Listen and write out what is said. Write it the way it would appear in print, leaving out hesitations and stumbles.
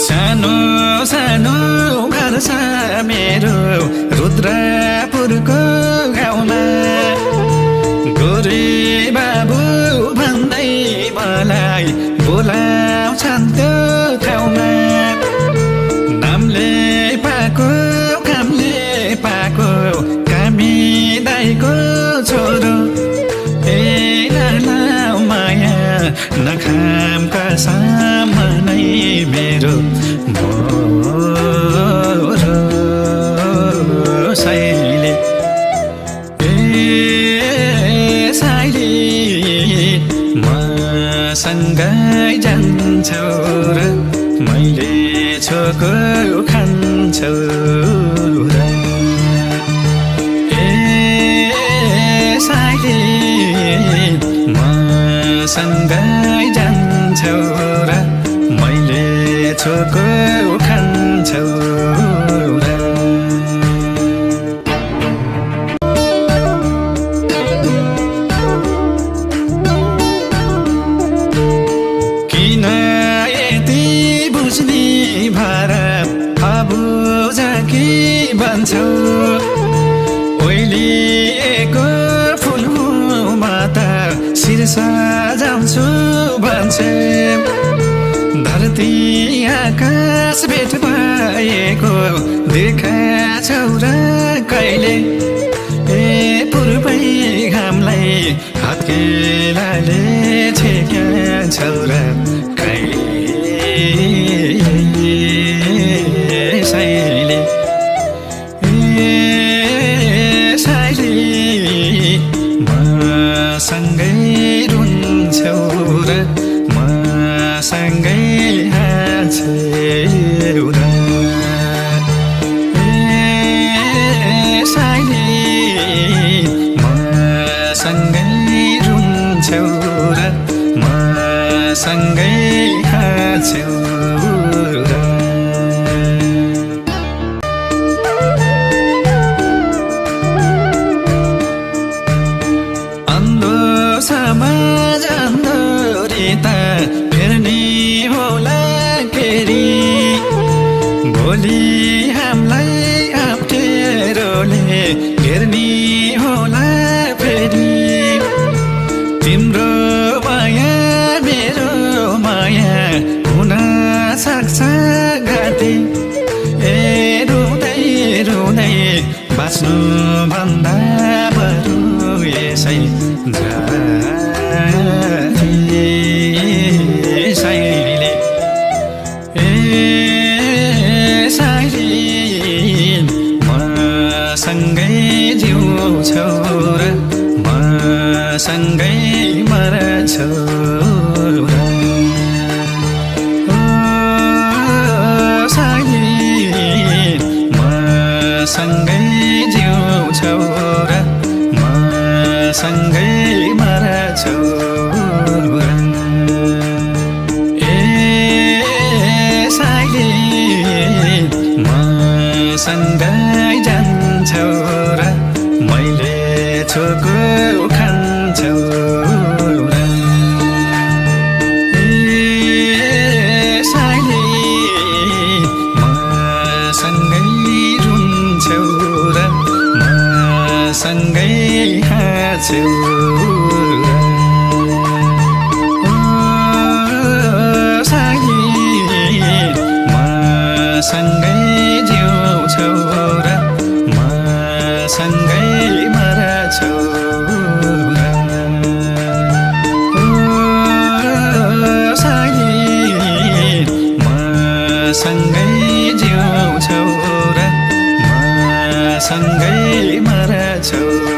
सानो सानो घर छ मेरो रुद्रपुरको गाउँमा गोरे बाबु भन्दै मलाई बोलाउँछन् त्यो ठाउँमा नामले पाको कामले पाको कामी दाइको छोरो माया नखाम सामनै मेरो साइली साइली मसँगै जान्छौ र मैले छोको खान्छौ र साइली मसँगै जान्छौ र मैले छोको खान्छौ र किन यति बुझ्ने भएर अबुझ कि भन्छौ ओइलिएको फुलमा त शिर सजाउँछु भन्छे धरती आकाश भेट भएको देखाछौ र कहिले पूर्वै घामलाई हत्केलाले छेक्याछौ र कहिले साइली साइली मसँगै रुन्छौ र मसँगै हाँन्छौ र साइली मसँगै रुन्छौ र मसँगै हाँन्छौ र समाज अन्धोरिता फेर्ने होला केरी भोलि हामीलाई अप्ठ्यारोले हेर्ने होला फेरि तिम्रो माया मेरो माया हुन सक्छ घाटी रुँदै रुँदै बाँच्नु भन्दा बरु यसै साइली साइली मसँगै जिउँछौ र मसँगै मर्छौ र साइली मसँगै जिउँछौ र मसँगै मर्छौ र साइली मसँगै जान्छौ र मैले छोको खान्छौ र साइली मसँगै रुन्छौ र मसँगै हाँन्छौ र साइली मसँगै जिउँछौ र मसँगै मर्छौ र साइली मसँगै जिउँछौ र मसँगै मर्छौ